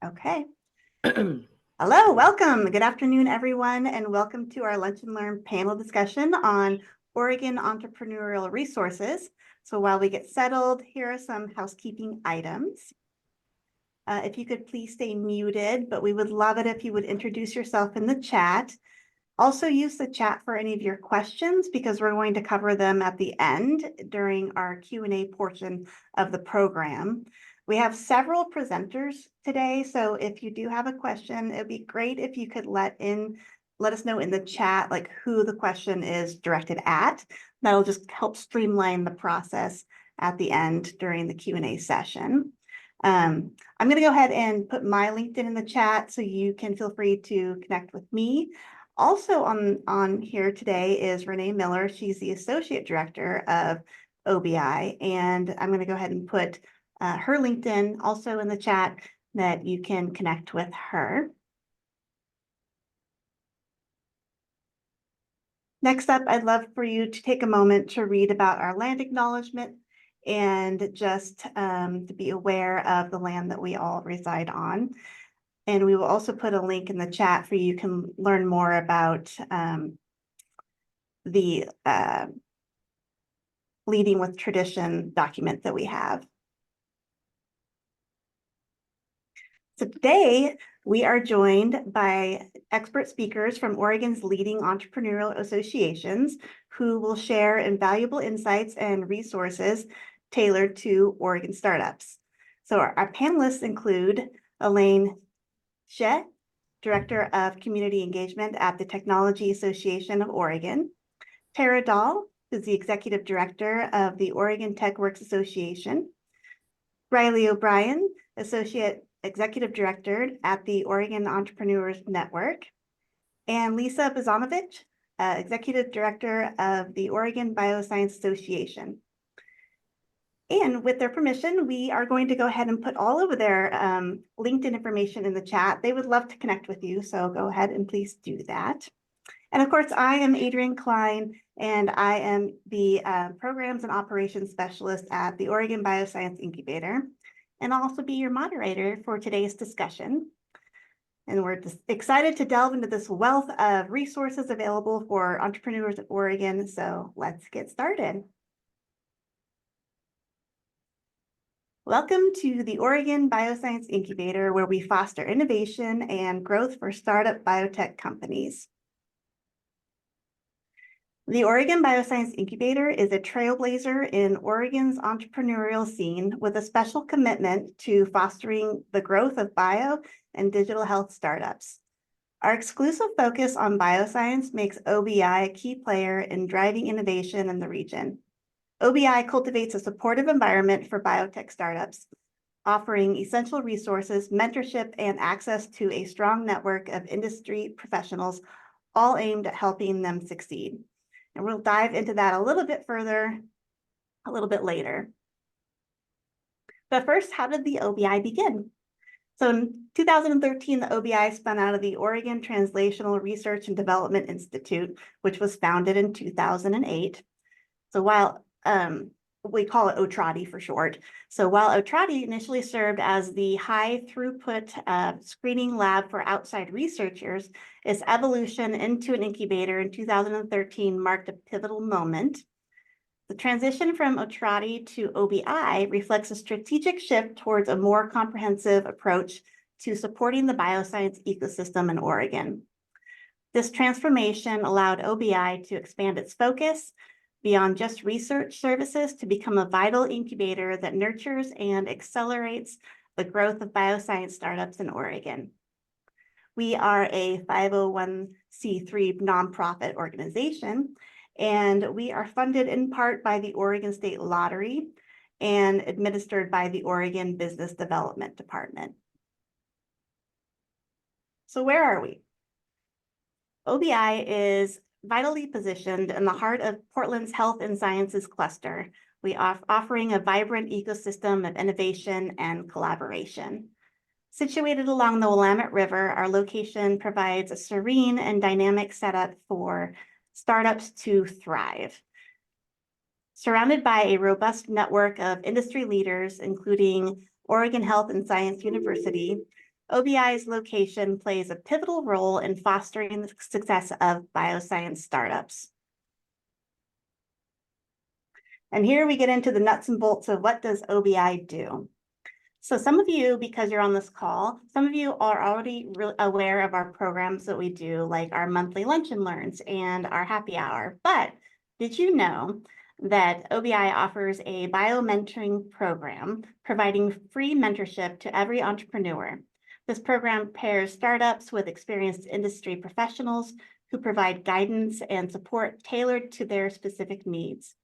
Okay. Hello, welcome. Good afternoon, everyone, and welcome to our Lunch and Learn panel discussion on Oregon entrepreneurial resources. So while we get settled, here are some housekeeping items. If you could please stay muted, but we would love it if you would introduce yourself in the chat. Also use the chat for any of your questions because we're going to cover them at the end during our Q&A portion of the program. We have several presenters today, so if you do have a question, it'd be great if you could let us know in the chat like who the question is directed at. That'll just help streamline the process at the end during the Q&A session. I'm going to go ahead and put my LinkedIn in the chat so you can feel free to connect with me. Also on here today is Renee Miller. She's the Associate Director of OBI, and I'm going to go ahead and put her LinkedIn also in the chat that you can connect with her. Next up, I'd love for you to take a moment to read about our land acknowledgement and just to be aware of the land that we all reside on. And we will also put a link in the chat for you can learn more about the Leading with Tradition document that we have. So today, we are joined by expert speakers from Oregon's leading entrepreneurial associations who will share invaluable insights and resources tailored to Oregon startups. So our panelists include Elaine Hsieh, Director of Community Engagement at the Technology Association of Oregon, Dahl, who's the Executive Director of the Oregon Techworks Association, Rylee O'Brien, Associate Executive Director at the Oregon Entrepreneurs Network, and Liisa Bozinovic, Executive Director of the Oregon Bioscience Association. And with their permission, we are going to go ahead and put all of their LinkedIn information in the chat. They would love to connect with you, so go ahead and please do that. And of course, I am Adrienne Klein, and I am the Programs and Operations Specialist at the Oregon Bioscience Incubator, and I'll also be your moderator for today's discussion. And we're just excited to delve into this wealth of resources available for entrepreneurs at Oregon, so let's get started. Welcome to the Oregon Bioscience Incubator, where we foster innovation and growth for startup biotech companies. The Oregon Bioscience Incubator is a trailblazer in Oregon's entrepreneurial scene with a special commitment to fostering the growth of bio and digital health startups. Our exclusive focus on bioscience makes OBI a key player in driving innovation in the region. OBI cultivates a supportive environment for biotech startups, offering essential resources, mentorship, and access to a strong network of industry professionals, all aimed at helping them succeed. And we'll dive into that a little bit further, a little bit later. But first, how did the OBI begin? So in 2013, the OBI spun out of the Oregon Translational Research and Development Institute, which was founded in 2008. So while we call it OTRADI for short. So while OTRADI initially served as the high throughput screening lab for outside researchers, its evolution into an incubator in 2013 marked a pivotal moment. The transition from OTRADI to OBI reflects a strategic shift towards a more comprehensive approach to supporting the bioscience ecosystem in Oregon. This transformation allowed OBI to expand its focus beyond just research services to become a vital incubator that nurtures and accelerates the growth of bioscience startups in Oregon. We are a 501c3 nonprofit organization, and we are funded in part by the Oregon State Lottery and administered by the Oregon Business Development Department. So where are we? OBI is vitally positioned in the heart of Portland's Health and Sciences cluster. We are offering a vibrant ecosystem of innovation and collaboration. Situated along the Willamette River, our location provides a serene and dynamic setup for startups to thrive. Surrounded by a robust network of industry leaders, including Oregon Health and Science University, OBI's location plays a pivotal role in fostering the success of bioscience startups. And here we get into the nuts and bolts of what does OBI do? So some of you, because you're on this call, some of you are already aware of our programs that we do, like our monthly lunch and learns and our happy hour. But did you know that OBI offers a bio mentoring program providing free mentorship to every entrepreneur? This program pairs startups with experienced industry professionals who provide guidance and support tailored to their specific needs.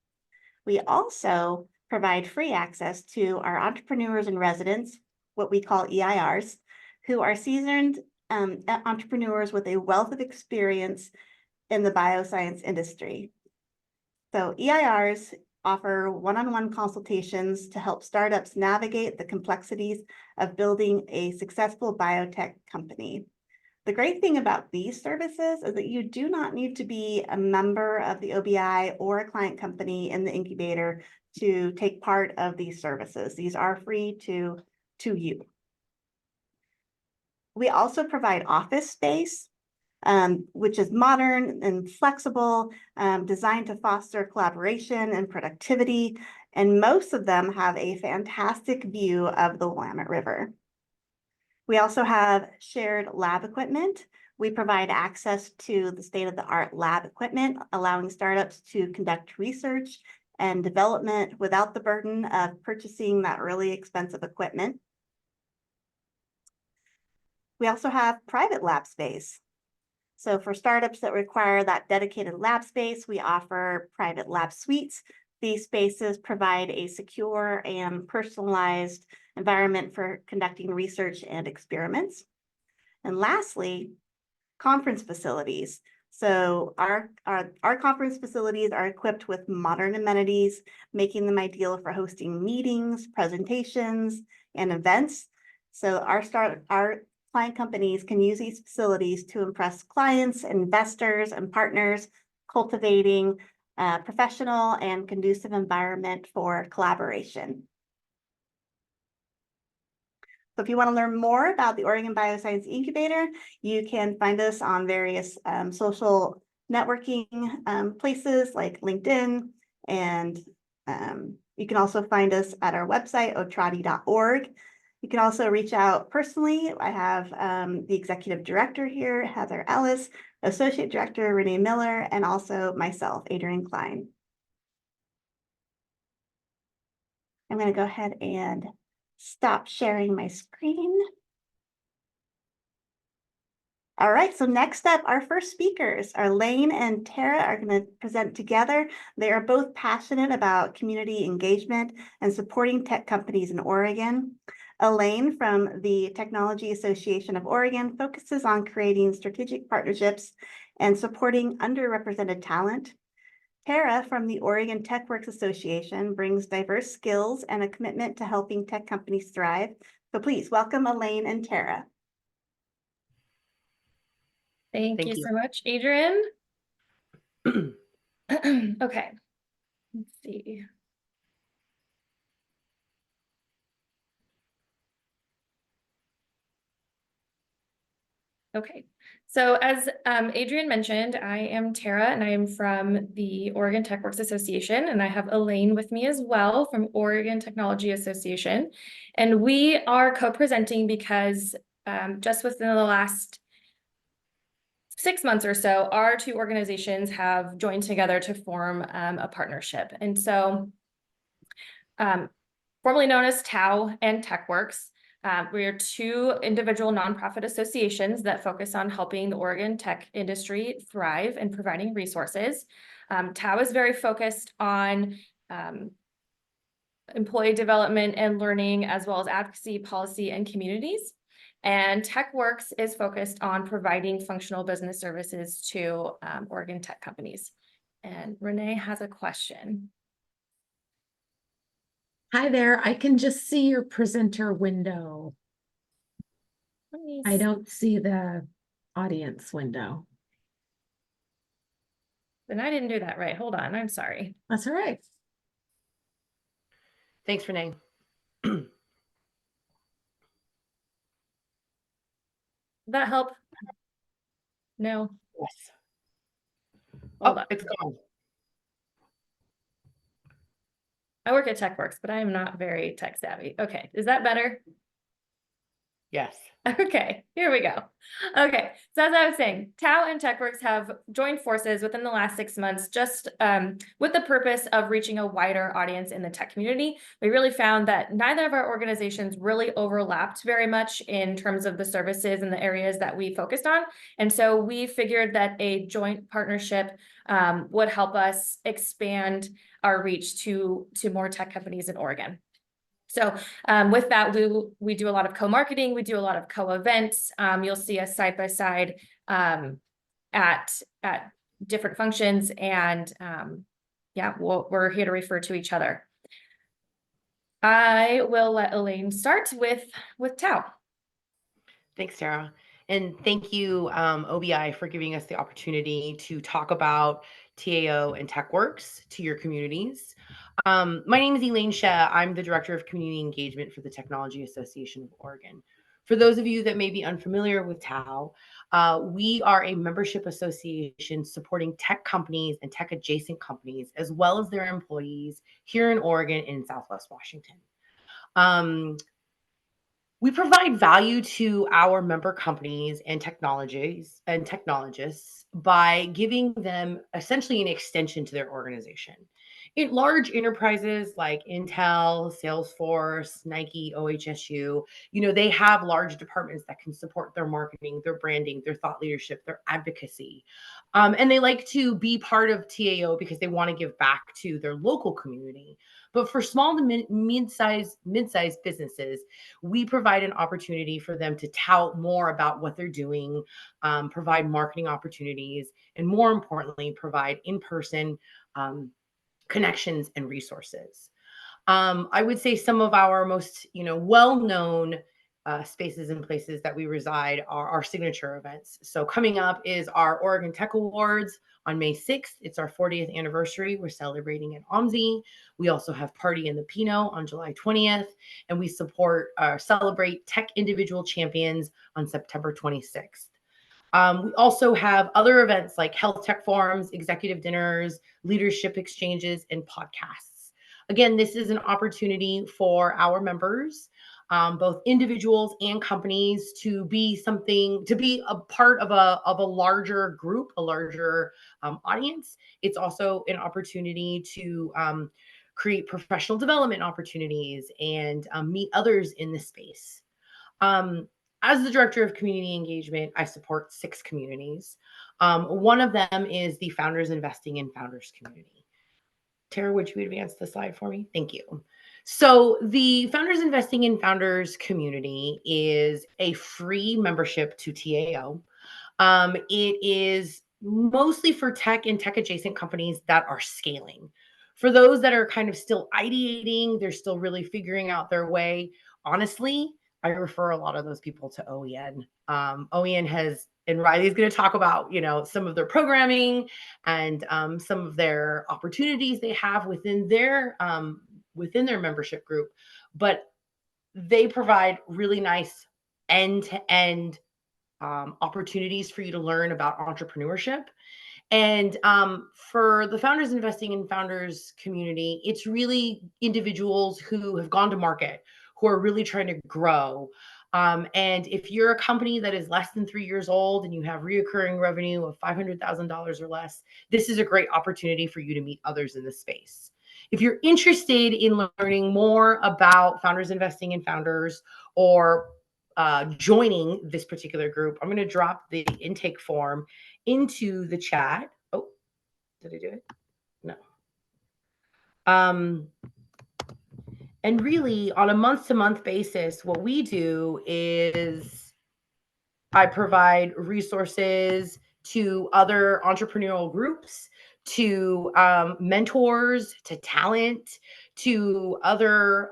We also provide free access to our entrepreneurs in residence, what we call EIRs, who are seasoned entrepreneurs with a wealth of experience in the bioscience industry. So EIRs offer one-on-one consultations to help startups navigate the complexities of building a successful biotech company. The great thing about these services is that you do not need to be a member of the OBI or a client company in the incubator to take part of these services. These are free to you. We also provide office space, which is modern and flexible, designed to foster collaboration and productivity. And most of them have a fantastic view of the Willamette River. We also have shared lab equipment. We provide access to the state-of-the-art lab equipment, allowing startups to conduct research and development without the burden of purchasing that really expensive equipment. We also have private lab space. So for startups that require that dedicated lab space, we offer private lab suites. These spaces provide a secure and personalized environment for conducting research and experiments. And lastly, conference facilities. So our conference facilities are equipped with modern amenities, making them ideal for hosting meetings, presentations, and events. So our client companies can use these facilities to impress clients, investors, and partners, cultivating a professional and conducive environment for collaboration. So if you want to learn more about the Oregon Bioscience Incubator, you can find us on various social networking places like LinkedIn, and you can also find us at our website, otrati.org. You can also reach out personally. I have the executive director here, Heather Ellis, associate director, Renee Miller, and also myself, Adrienne Klein. I'm going to go ahead and stop sharing my screen. All right, so next up, our first speakers, Elaine and Tara, are going to present together. They are both passionate about community engagement and supporting tech companies in Oregon. Elaine from the Technology Association of Oregon focuses on creating strategic partnerships and supporting underrepresented talent. Tara from the Oregon Techworks Association brings diverse skills and a commitment to helping tech companies thrive. So please welcome Elaine and Tara. Thank you so much, Adrienne. Okay, let's see. Okay, so as Adrienne mentioned, I am Tara and I am from the Oregon Techworks Association, and I have Elaine with me as well from Oregon Technology Association. And we are co-presenting because just within the last 6 months or so, our two organizations have joined together to form a partnership. And so formerly known as TAO and Techworks, we are two individual nonprofit associations that focus on helping the Oregon tech industry thrive and providing resources. TAO is very focused on employee development and learning, as well as advocacy, policy, and communities. And Techworks is focused on providing functional business services to Oregon tech companies. And Renee has a question. Hi there, I can just see your presenter window. I don't see the audience window. Then I didn't do that right. Hold on, I'm sorry. That's all right. Thanks, Renee. that help? No, Yes. hold Oh, on. it's gone. I work at Techworks, but I am not very tech savvy. Okay, is that better? Yes. Okay, here we go. Okay, so as I was saying, Tao and Techworks have joined forces within the last 6 months, just with the purpose of reaching a wider audience in the tech community. We really found that neither of our organizations really overlapped very much in terms of the services and the areas that we focused on. And so we figured that a joint partnership would help us expand our reach to more tech companies in Oregon. So with that, we do a lot of co-marketing, we do a lot of co-events. You'll see us side by side at different functions, and yeah, we're here to refer to each other. I will let Elaine start with Tao. Thanks, Sarah. And thank you, OBI, for giving us the opportunity to talk about TAO and Techworks to your communities. My name is Elaine Hsieh. I'm the Director of Community Engagement for the Technology Association of Oregon. For those of you that may be unfamiliar with TAO, we are a membership association supporting tech companies and tech adjacent companies, as well as their employees here in Oregon and in Southwest Washington. We provide value to our member companies and technologies and technologists by giving them essentially an extension to their organization. In large enterprises like Intel, Salesforce, Nike, OHSU, they have large departments that can support their marketing, their branding, their thought leadership, their advocacy. And they like to be part of TAO because they want to give back to their local community. But for small to mid-sized businesses, we provide an opportunity for them to tout more about what they're doing, provide marketing opportunities, and more importantly, provide in-person connections and resources. I would say some of our most, well-known spaces and places that we reside are our signature events. So coming up is our Oregon Tech Awards on May 6th. It's our 40th anniversary. We're celebrating at OMSI. We also have Party in the Pinot on July 20th, and we celebrate tech individual champions on September 26th. We also have other events like health tech forums, executive dinners, leadership exchanges, and podcasts. Again, this is an opportunity for our members, both individuals and companies, to be a part of a larger group, a larger audience. It's also an opportunity to create professional development opportunities and meet others in the space. As the Director of Community Engagement, I support 6 communities. One of them is the Founders Investing in Founders community. Tara, would you advance the slide for me? Thank you. So the Founders Investing in Founders community is a free membership to TAO. It is mostly for tech and tech adjacent companies that are scaling. For those that are kind of still ideating, they're still really figuring out their way. Honestly, I refer a lot of those people to OEN. OEN and Rylee is going to talk about, some of their programming and some of their opportunities they have within their membership group. But they provide really nice end-to-end opportunities for you to learn about entrepreneurship. And for the Founders Investing in Founders community, it's really individuals who have gone to market, who are really trying to grow. And if you're a company that is less than 3 years old and you have reoccurring revenue of $500,000 or less, this is a great opportunity for you to meet others in the space. If you're interested in learning more about Founders Investing in Founders or joining this particular group, I'm going to drop the intake form into the chat. Oh, did I do it? No. And really, on a month-to-month basis, what we do is I provide resources to other entrepreneurial groups, to mentors, to talent, to other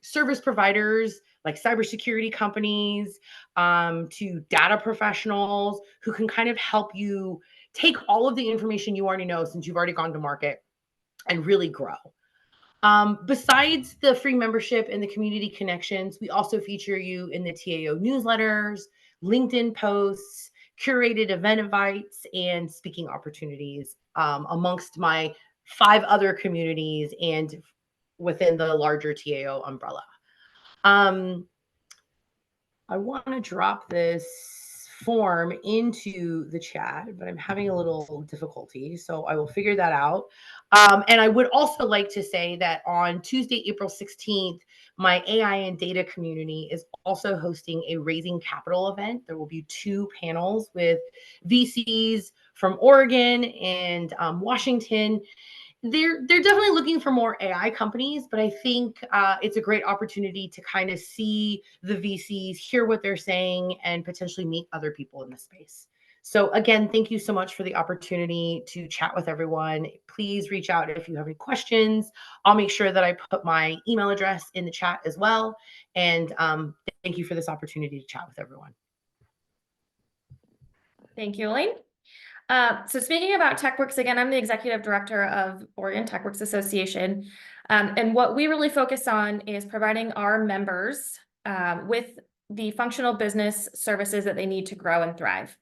service providers like cybersecurity companies, to data professionals who can kind of help you take all of the information you already know since you've already gone to market and really grow. Besides the free membership and the community connections, we also feature you in the TAO newsletters, LinkedIn posts, curated event invites, and speaking opportunities amongst my 5 other communities and within the larger TAO umbrella. I want to drop this form into the chat, but I'm having a little difficulty, so I will figure that out. And I would also like to say that on Tuesday, April 16th, my AI and data community is also hosting a Raising Capital event. There will be 2 panels with VCs from Oregon and Washington. They're definitely looking for more AI companies, but I think it's a great opportunity to kind of see the VCs, hear what they're saying, and potentially meet other people in the space. So again, thank you so much for the opportunity to chat with everyone. Please reach out if you have any questions. I'll make sure that I put my email address in the chat as well. And thank you for this opportunity to chat with everyone. Thank you, Elaine. So speaking about Techworks, again, I'm the executive director of Oregon Techworks Association. And what we really focus on is providing our members with the functional business services that they need to grow and thrive.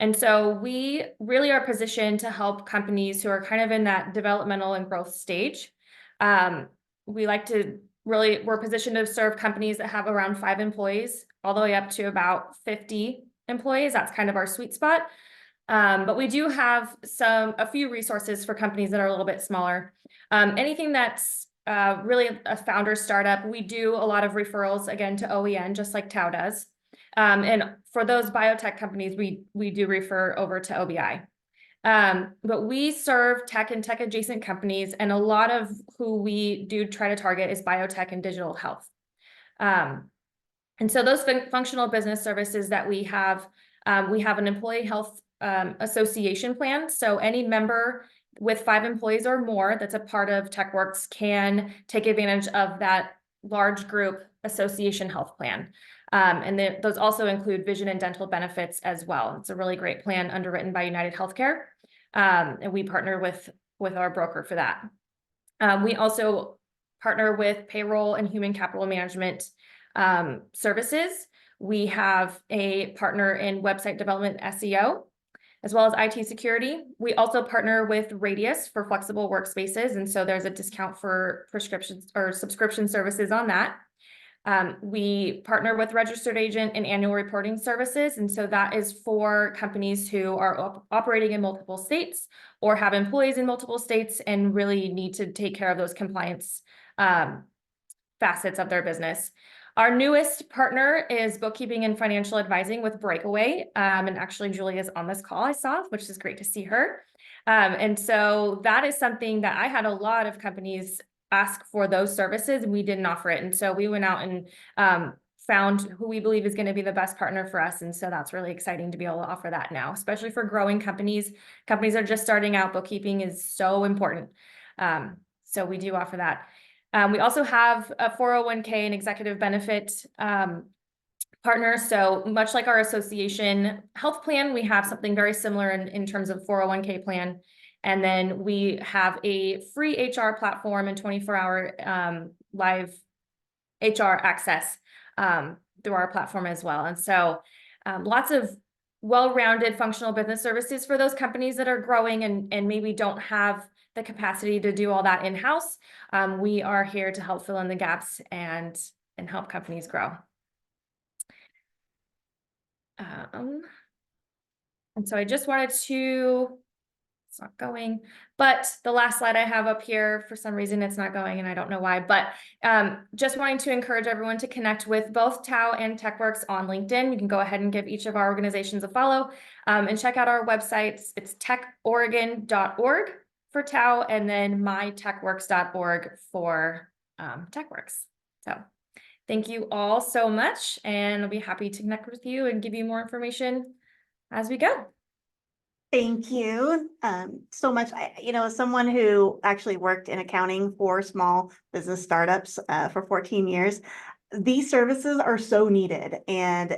And so we really are positioned to help companies who are kind of in that developmental and growth stage. We like to we're positioned to serve companies that have around 5 employees, all the way up to about 50 employees. That's kind of our sweet spot. But we do have a few resources for companies that are a little bit smaller. Anything that's really a founder startup, we do a lot of referrals, again, to OEN, just like Tao does. And for those biotech companies, we do refer over to OBI. But we serve tech and tech adjacent companies, and a lot of who we do try to target is biotech and digital health. And so those functional business services that we have an employee health association plan. So any member with 5 employees or more that's a part of Techworks can take advantage of that large group association health plan. And those also include vision and dental benefits as well. It's a really great plan underwritten by United Healthcare. And we partner with our broker for that. We also partner with payroll and human capital management services. We have a partner in website development SEO, as well as IT security. We also partner with Radius for flexible workspaces. And so there's a discount for prescriptions or subscription services on that. We partner with registered agent and annual reporting services. And so that is for companies who are operating in multiple states or have employees in multiple states and really need to take care of those compliance facets of their business. Our newest partner is bookkeeping and financial advising with Breakaway. And actually, Julie is on this call, I saw, which is great to see her. And so that is something that I had a lot of companies ask for those services, and we didn't offer it. And so we went out and found who we believe is going to be the best partner for us. And so that's really exciting to be able to offer that now, especially for growing companies. Companies are just starting out. Bookkeeping is so important. So we do offer that. We also have a 401k and executive benefit partner. So much like our association health plan, we have something very similar in terms of 401k plan. And then we have a free HR platform and 24-hour live HR access through our platform as well. And so lots of well-rounded functional business services for those companies that are growing and maybe don't have the capacity to do all that in-house. We are here to help fill in the gaps and help companies grow. And so I just wanted to, it's not going, but the last slide I have up here, for some reason it's not going and I don't know why, but just wanting to encourage everyone to connect with both Tao and Techworks on LinkedIn. You can go ahead and give each of our organizations a follow and check out our websites. It's techoregon.org for Tao, and then mytechworks.org for Techworks. So thank you all so much, and I'll be happy to connect with you and give you more information as we go. Thank you so much. As someone who actually worked in accounting for small business startups for 14 years, these services are so needed, and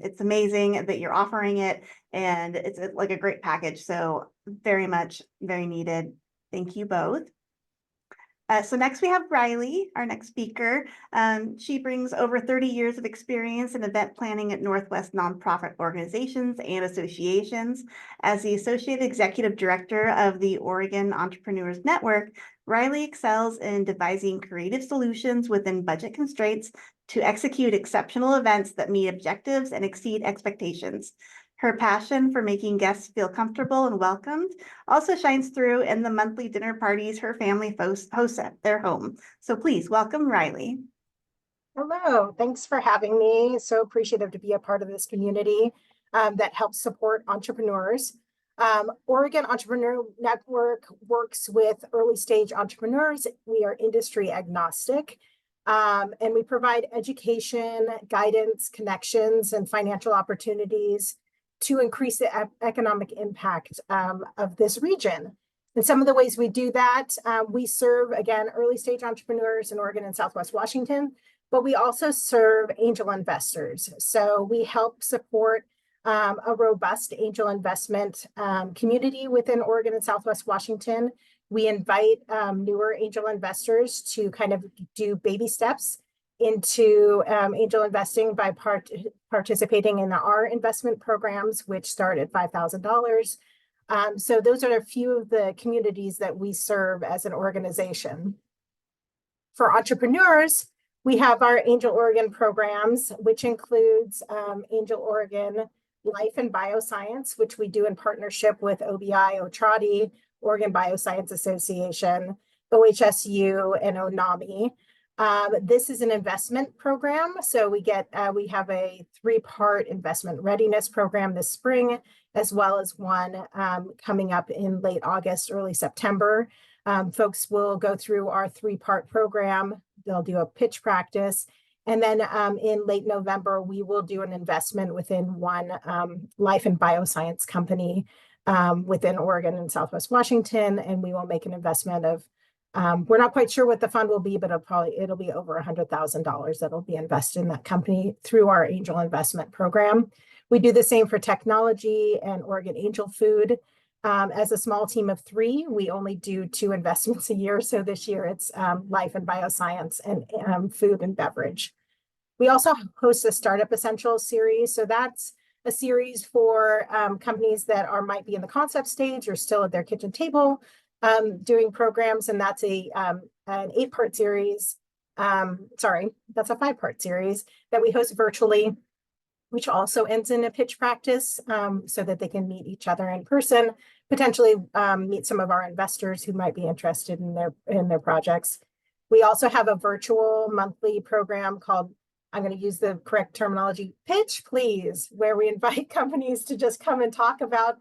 it's amazing that you're offering it, and it's like a great package. So very much, very needed. Thank you both. So next we have Rylee, our next speaker. She brings over 30 years of experience in event planning at Northwest nonprofit organizations and associations. As the Associate Executive Director of the Oregon Entrepreneurs Network, Rylee excels in devising creative solutions within budget constraints to execute exceptional events that meet objectives and exceed expectations. Her passion for making guests feel comfortable and welcomed also shines through in the monthly dinner parties her family hosts at their home. So please welcome Rylee. Hello, thanks for having me. So appreciative to be a part of this community that helps support entrepreneurs. Oregon Entrepreneurial Network works with early stage entrepreneurs. We are industry agnostic, and we provide education, guidance, connections, and financial opportunities to increase the economic impact of this region. And some of the ways we do that, we serve, again, early stage entrepreneurs in Oregon and Southwest Washington, but we also serve angel investors. So we help support a robust angel investment community within Oregon and Southwest Washington. We invite newer angel investors to kind of do baby steps into angel investing by participating in our investment programs, which start at $5,000. So those are a few of the communities that we serve as an organization. For entrepreneurs, we have our Angel Oregon programs, which includes Angel Oregon Life and Bioscience, which we do in partnership with OBI, OTRADI, Oregon Bioscience Association, OHSU, and ONAMI. This is an investment program. So we have a 3-part investment readiness program this spring, as well as one coming up in late August, early September. Folks will go through our 3-part program. They'll do a pitch practice. And then in late November, we will do an investment within one life and bioscience company within Oregon and Southwest Washington. And we will make an investment of, we're not quite sure what the fund will be, but it'll be over $100,000 that'll be invested in that company through our angel investment program. We do the same for technology and Oregon Angel Food. As a small team of 3, we only do 2 investments a year. So this year it's life and bioscience and food and beverage. We also host a Startup Essentials series. So that's a series for companies that might be in the concept stage or still at their kitchen table doing programs. And that's an 8-part series. Sorry, that's a 5-part series that we host virtually, which also ends in a pitch practice so that they can meet each other in person, potentially meet some of our investors who might be interested in their projects. We also have a virtual monthly program called, I'm going to use the correct terminology, Pitch Please, where we invite companies to just come and talk about,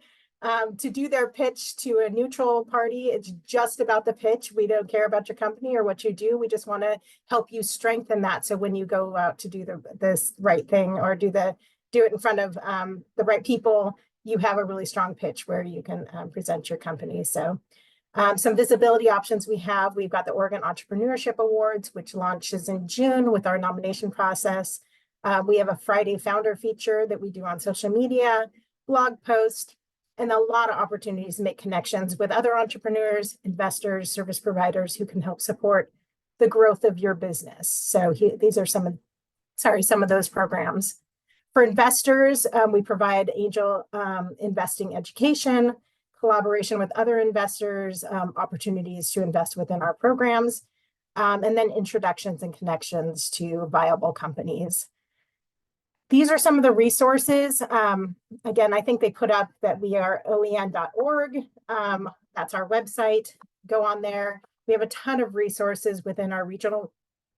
to do their pitch to a neutral party. It's just about the pitch. We don't care about your company or what you do. We just want to help you strengthen that. So when you go out to do this right thing or do it in front of the right people, you have a really strong pitch where you can present your company. So some visibility options we've got the Oregon Entrepreneurship Awards, which launches in June with our nomination process. We have a Friday founder feature that we do on social media, blog post, and a lot of opportunities to make connections with other entrepreneurs, investors, service providers who can help support the growth of your business. So these are some of those programs. For investors, we provide angel investing education, collaboration with other investors, opportunities to invest within our programs, and then introductions and connections to viable companies. These are some of the resources. Again, I think they put up that we are oen.org. That's our website. Go on there. We have a ton of resources within our regional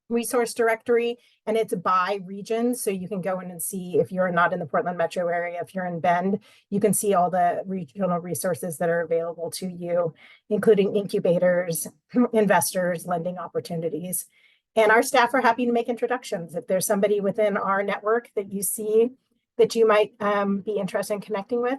resource directory, and it's by region. So you can go in and see if you're not in the Portland metro area, if you're in Bend, you can see all the regional resources that are available to you, including incubators, investors, lending opportunities. And our staff are happy to make introductions. If there's somebody within our network that you see that you might be interested in connecting with,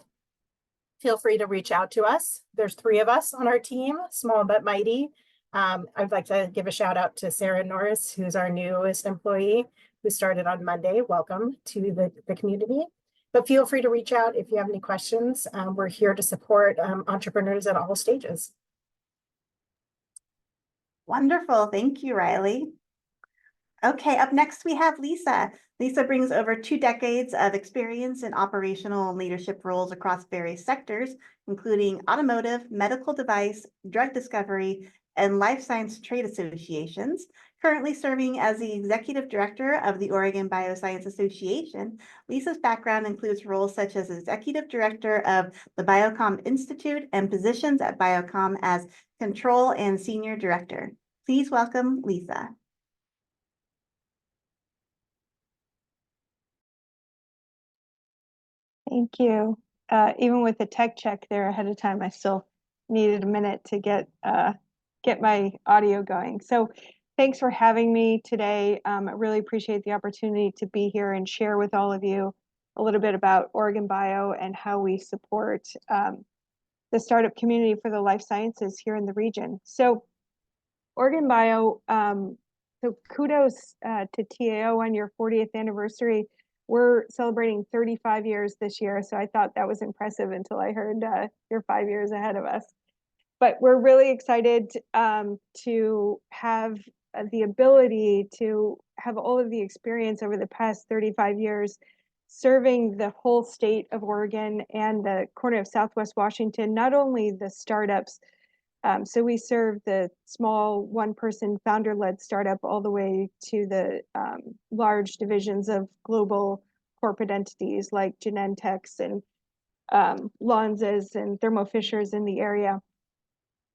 feel free to reach out to us. There's 3 of us on our team, small but mighty. I'd like to give a shout out to Sarah Norris, who's our newest employee, who started on Monday. Welcome to the community. But feel free to reach out if you have any questions. We're here to support entrepreneurs at all stages. Wonderful. Thank you, Rylee. Okay, up next we have Liisa. Liisa brings over 2 decades of experience in operational and leadership roles across various sectors, including automotive, medical device, drug discovery, and life science trade associations. Currently serving as the executive director of the Oregon Bioscience Association, Liisa's background includes roles such as executive director of the Biocom Institute and positions at Biocom as control and senior director. Please welcome Liisa. Thank you. Even with the tech check there ahead of time, I still needed a minute to get my audio going. So thanks for having me today. I really appreciate the opportunity to be here and share with all of you a little bit about Oregon Bio and how we support the startup community for the life sciences here in the region. So Oregon Bio, so kudos to TAO on your 40th anniversary. We're celebrating 35 years this year, so I thought that was impressive until I heard you're 5 years ahead of us. But we're really excited to have the ability to have all of the experience over the past 35 years serving the whole state of Oregon and the corner of Southwest Washington, not only the startups. So we serve the small one-person founder-led startup all the way to the large divisions of global corporate entities like Genentechs and Lonza's and Thermo Fisher's in the area.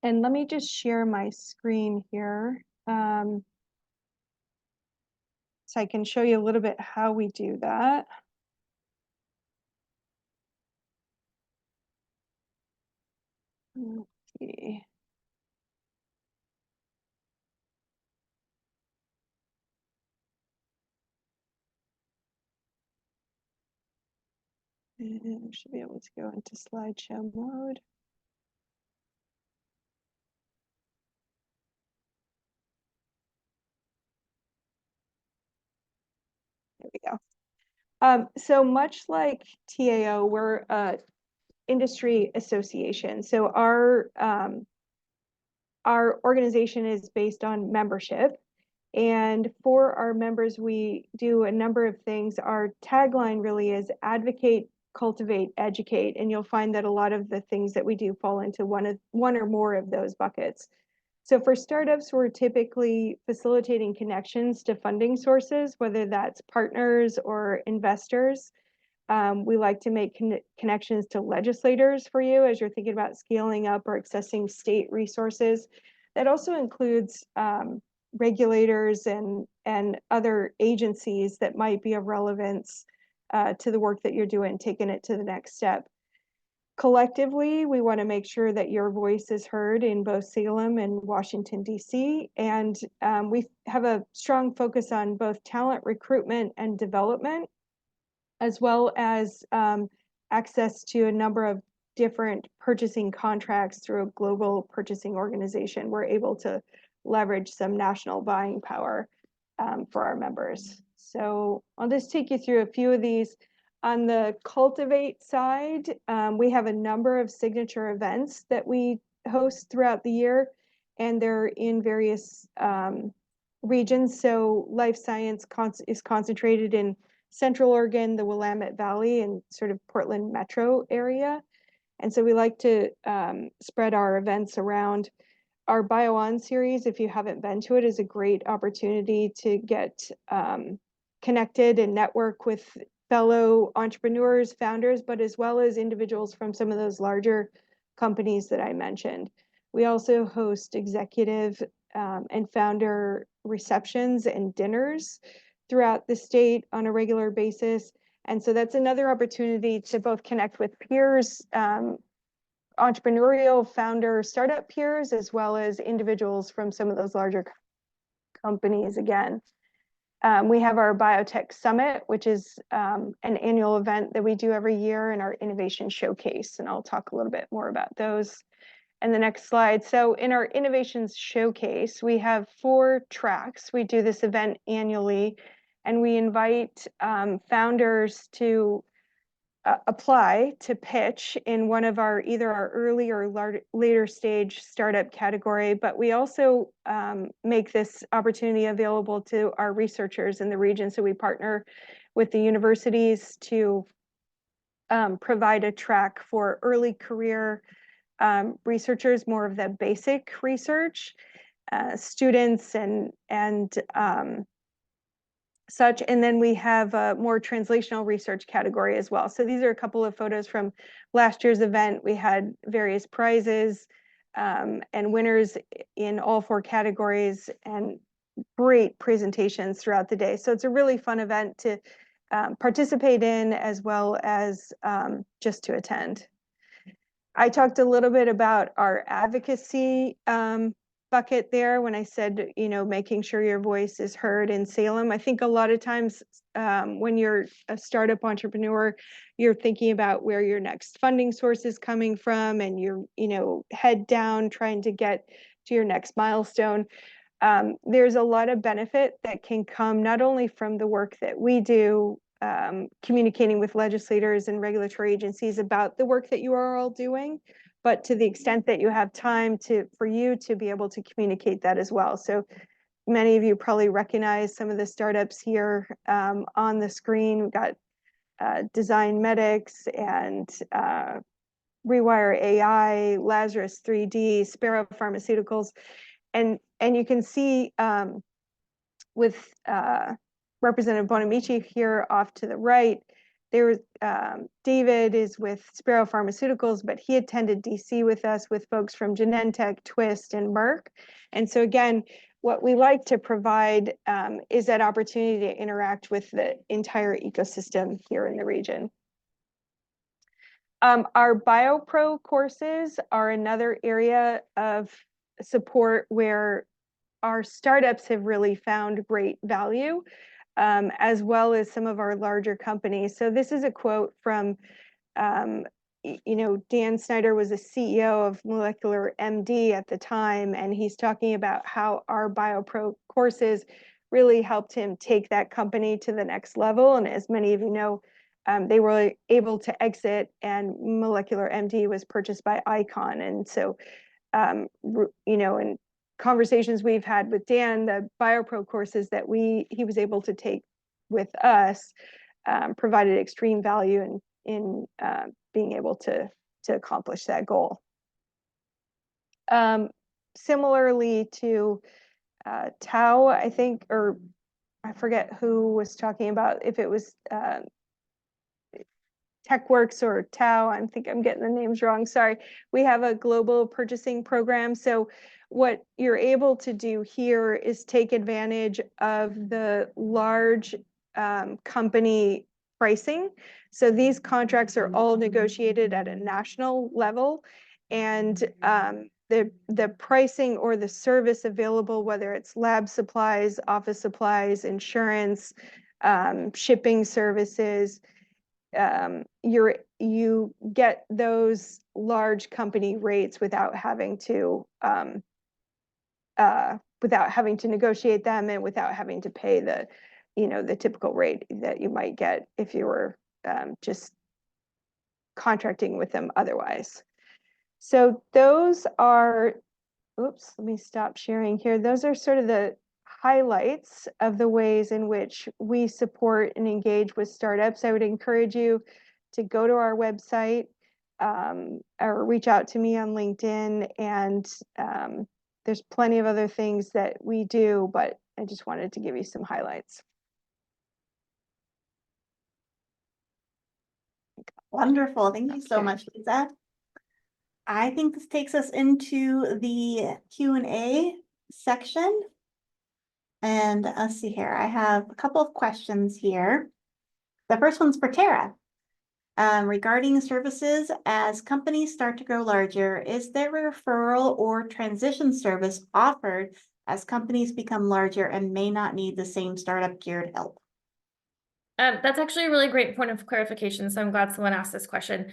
And let me just share my screen here so I can show you a little bit how we do that. Let's see. And I should be able to go into slideshow mode. There we go. So much like TAO, we're a industry association. So our organization is based on membership. And for our members, we do a number of things. Our tagline really is advocate, cultivate, educate. And you'll find that a lot of the things that we do fall into one or more of those buckets. So for startups, we're typically facilitating connections to funding sources, whether that's partners or investors. We like to make connections to legislators for you as you're thinking about scaling up or accessing state resources. That also includes regulators and other agencies that might be of relevance to the work that you're doing, taking it to the next step. Collectively, we want to make sure that your voice is heard in both Salem and Washington, D.C. And we have a strong focus on both talent recruitment and development, as well as access to a number of different purchasing contracts through a global purchasing organization. We're able to leverage some national buying power for our members. So I'll just take you through a few of these. On the Cultivate side, we have a number of signature events that we host throughout the year, and they're in various regions. So life science is concentrated in Central Oregon, the Willamette Valley, and sort of Portland metro area. And so we like to spread our events around. Our Bio On series, if you haven't been to it, is a great opportunity to get connected and network with fellow entrepreneurs, founders, but as well as individuals from some of those larger companies that I mentioned. We also host executive and founder receptions and dinners throughout the state on a regular basis. And so that's another opportunity to both connect with peers, entrepreneurial founder startup peers, as well as individuals from some of those larger companies again. We have our Biotech Summit, which is an annual event that we do every year, and our Innovation Showcase, and I'll talk a little bit more about those in the next slide. So in our Innovations Showcase, we have 4 tracks. We do this event annually, and we invite founders to apply to pitch in one of our either our early or later stage startup category, but we also make this opportunity available to our researchers in the region. So we partner with the universities to provide a track for early career researchers, more of the basic research, students and such. And then we have a more translational research category as well. So these are a couple of photos from last year's event. We had various prizes and winners in all 4 categories and great presentations throughout the day. So it's a really fun event to participate in as well as just to attend. I talked a little bit about our advocacy bucket there when I said, making sure your voice is heard in Salem. I think a lot of times when you're a startup entrepreneur, you're thinking about where your next funding source is coming from, and you're, head down trying to get to your next milestone. There's a lot of benefit that can come not only from the work that we do, communicating with legislators and regulatory agencies about the work that you are all doing, but to the extent that you have time for you to be able to communicate that as well. So many of you probably recognize some of the startups here on the screen. We've got Design Medics and Rewire AI, Lazarus 3D, Sparrow Pharmaceuticals. And you can see with Representative Bozinovic here off to the right, David is with Sparrow Pharmaceuticals, but he attended DC with us with folks from Genentech, Twist, and Merck. And so again, what we like to provide is that opportunity to interact with the entire ecosystem here in the region. Our BioPro courses are another area of support where our startups have really found great value, as well as some of our larger companies. So this is a quote from, Dan Snyder was a CEO of Molecular MD at the time, and he's talking about how our BioPro courses really helped him take that company to the next level. And as many of you know, they were able to exit, and Molecular MD was purchased by Icon. And so, in conversations we've had with Dan, the BioPro courses that he was able to take with us provided extreme value in being able to accomplish that goal. Similarly to Tao, I think, or I forget who was talking about, if it was Techworks or Tao, I think I'm getting the names wrong, sorry. We have a global purchasing program. So what you're able to do here is take advantage of the large company pricing. So these contracts are all negotiated at a national level, and the pricing or the service available, whether it's lab supplies, office supplies, insurance, shipping services, you get those large company rates without having to negotiate them, and without having to pay the typical rate that you might get if you were just contracting with them otherwise. So those are, oops, let me stop sharing here. Those are sort of the highlights of the ways in which we support and engage with startups. I would encourage you to go to our website or reach out to me on LinkedIn, and there's plenty of other things that we do, but I just wanted to give you some highlights. Wonderful. Thank you so Okay. much, Liisa. I think this takes us into the Q&A section. And let's see here. I have a couple of questions here. The first one's for Tara. Regarding services, as companies start to grow larger, is there a referral or transition service offered as companies become larger and may not need the same startup geared help? That's actually a really great point of clarification, so I'm glad someone asked this question.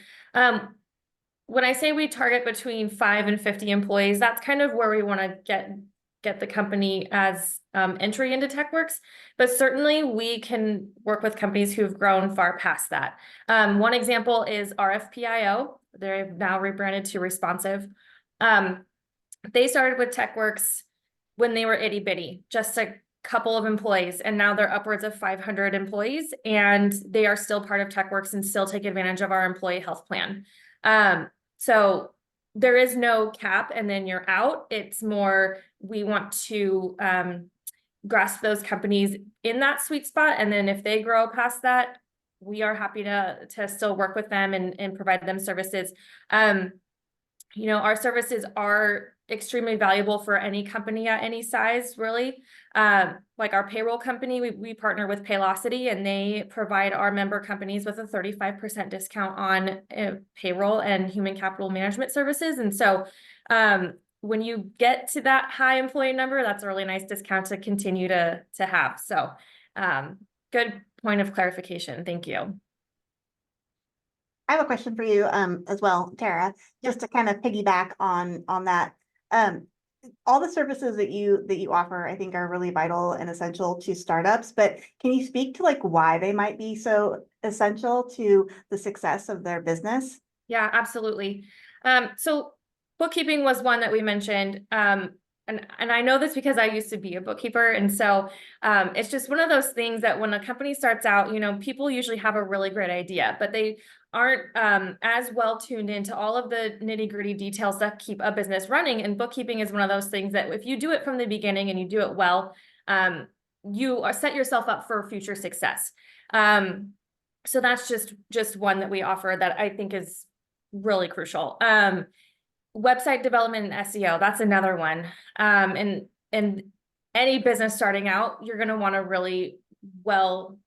When I say we target between 5 and 50 employees, that's kind of where we want to get get the company as entry into Techworks, but certainly we can work with companies who've grown far past that. One example is RFPIO. They've now rebranded to Responsive. They started with Techworks when they were itty bitty, just a couple of employees, and now they're upwards of 500 employees, and they are still part of Techworks and still take advantage of our employee health plan. So there is no cap and then you're out. It's more, we want to grasp those companies in that sweet spot. And then if they grow past that, we are happy to still work with them and provide them services. You know, our services are extremely valuable for any company at any size, really. Like our payroll company, we partner with Paylocity, and they provide our member companies with a 35% discount on payroll and human capital management services. And so when you get to that high employee number, that's a really nice discount to continue to have. So good point of clarification. Thank you. I have a question for you as well, Tara, just to kind of piggyback on that. All the services that you offer, I think, are really vital and essential to startups, but can you speak to like why they might be so essential to the success of their business? Yeah, absolutely. So bookkeeping was one that we mentioned. And I know this because I used to be a bookkeeper. And so it's just one of those things that when a company starts out, you know, people usually have a really great idea, but they aren't as well tuned into all of the nitty-gritty details that keep a business running. And bookkeeping is one of those things that if you do it from the beginning and you do it well, you are set yourself up for future success. So that's just one that we offer that I think is really crucial. Website development and SEO, that's another one. And any business starting out, you're going to want a really well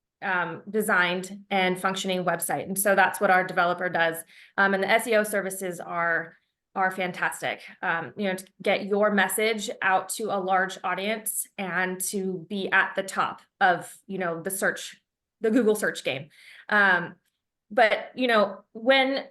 designed and functioning website. And so that's what our developer does. And the SEO services are fantastic. You know, to get your message out to a large audience and to be at the top of, you know, the Google search game. But, you know, when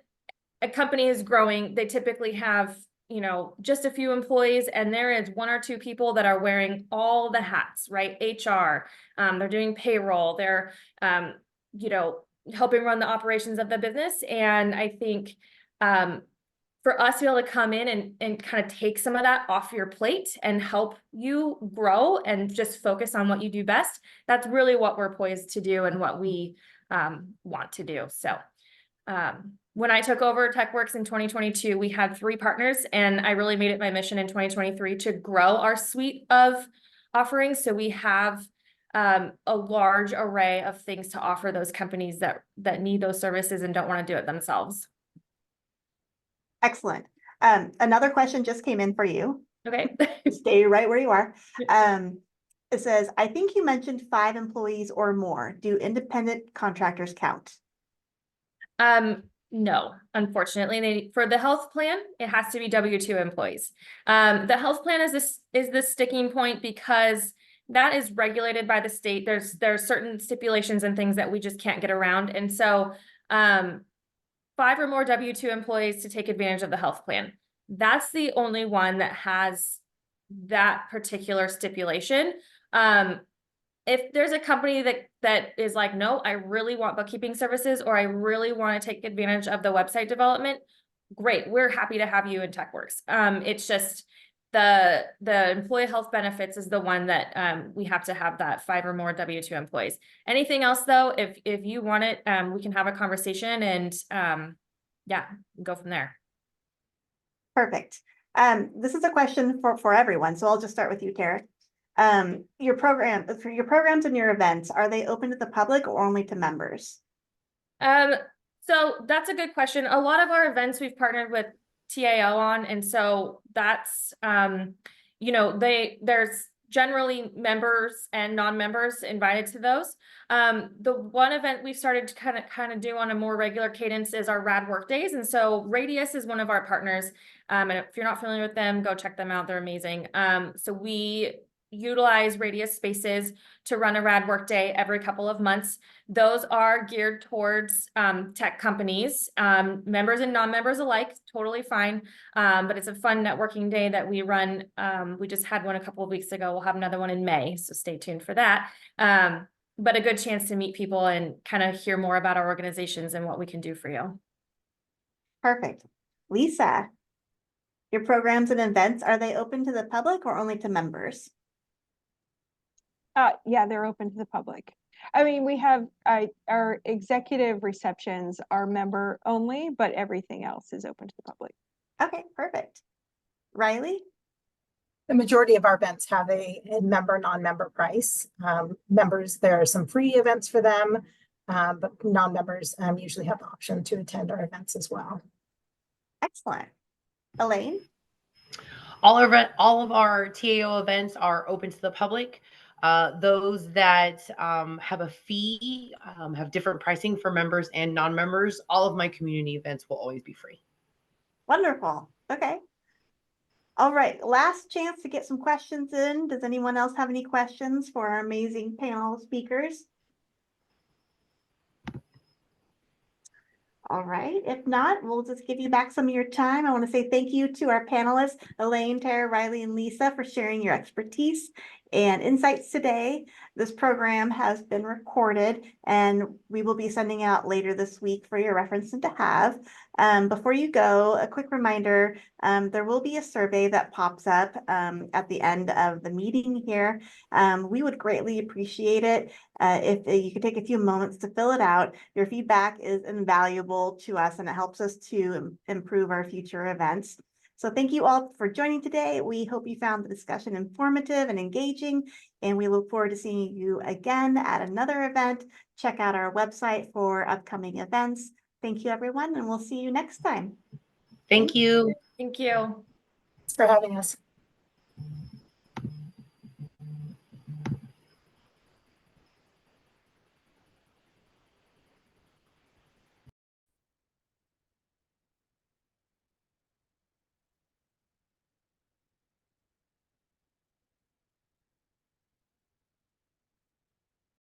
a company is growing, they typically have, you know, just a few employees, and there is one or two people that are wearing all the hats, right? HR, they're doing payroll, they're, you know, helping run the operations of the business. And I think for us to be able to come in and kind of take some of that off your plate and help you grow and just focus on what you do best, that's really what we're poised to do and what we want to do. So when I took over Techworks in 2022, we had 3 partners, and I really made it my mission in 2023 to grow our suite of offerings. So we have a large array of things to offer those companies that need those services and don't want to do it themselves. Excellent. Another question just came in for you. Okay. Stay right where you are. It says, I think you mentioned 5 employees or more. Do independent contractors count? No, unfortunately, for the health plan, it has to be W-2 employees. The health plan is the sticking point because that is regulated by the state. There's certain stipulations and things that we just can't get around. And so, 5 or more W-2 employees to take advantage of the health plan. That's the only one that has that particular stipulation. If there's a company that is like, no, I really want bookkeeping services, or I really want to take advantage of the website development, great. We're happy to have you in Techworks. It's just the employee health benefits is the one that we have to have that 5 or more W-2 employees. Anything else though, if you want it, we can have a conversation and yeah, go from there. Perfect. This is a question for everyone, so I'll just start with you, Tara. Your programs and your events, are they open to the public or only to members? So that's a good question. A lot of our events we've partnered with TAO on, and so that's you know, there's generally members and non-members invited to those. The one event we've started to kind of do on a more regular cadence is our Rad Work Days, and so Radius is one of our partners. And if you're not familiar with them, go check them out. They're amazing. So we utilize Radius spaces to run a rad workday every couple of months. Those are geared towards tech companies, members and non-members alike, totally fine. But it's a fun networking day that we run. We just had one a couple of weeks ago. We'll have another one in May, so stay tuned for that. But a good chance to meet people and kind of hear more about our organizations and what we can do for you. Perfect. Liisa, your programs and events, are they open to the public or only to members? Yeah, they're open to the public. I mean, we have our executive receptions are member only, but everything else is open to the public. Okay, perfect. Rylee? The majority of our events have a member, non-member price. Members, there are some free events for them, but non-members usually have the option to attend our events as well. Excellent. Elaine? All of our TAO events are open to the public. Those that have a fee have different pricing for members and non-members. All of my community events will always be free. Wonderful. Okay. All right, last chance to get some questions in. Does anyone else have any questions for our amazing panel of speakers? All right, if not, we'll just give you back some of your time. I want to say thank you to our panelists, Elaine, Tara, Rylee, and Liisa, for sharing your expertise and insights today. This program has been recorded and we will be sending out later this week for your reference and to have. Before you go, a quick reminder, there will be a survey that pops up at the end of the meeting here. We would greatly appreciate it if you could take a few moments to fill it out. Your feedback is invaluable to us and it helps us to improve our future events. So thank you all for joining today. We hope you found the discussion informative and engaging, and we look forward to seeing you again at another event. Check out our website for upcoming events. Thank you, everyone, and we'll see you next time. Thank you. Thank you. Thanks for having us.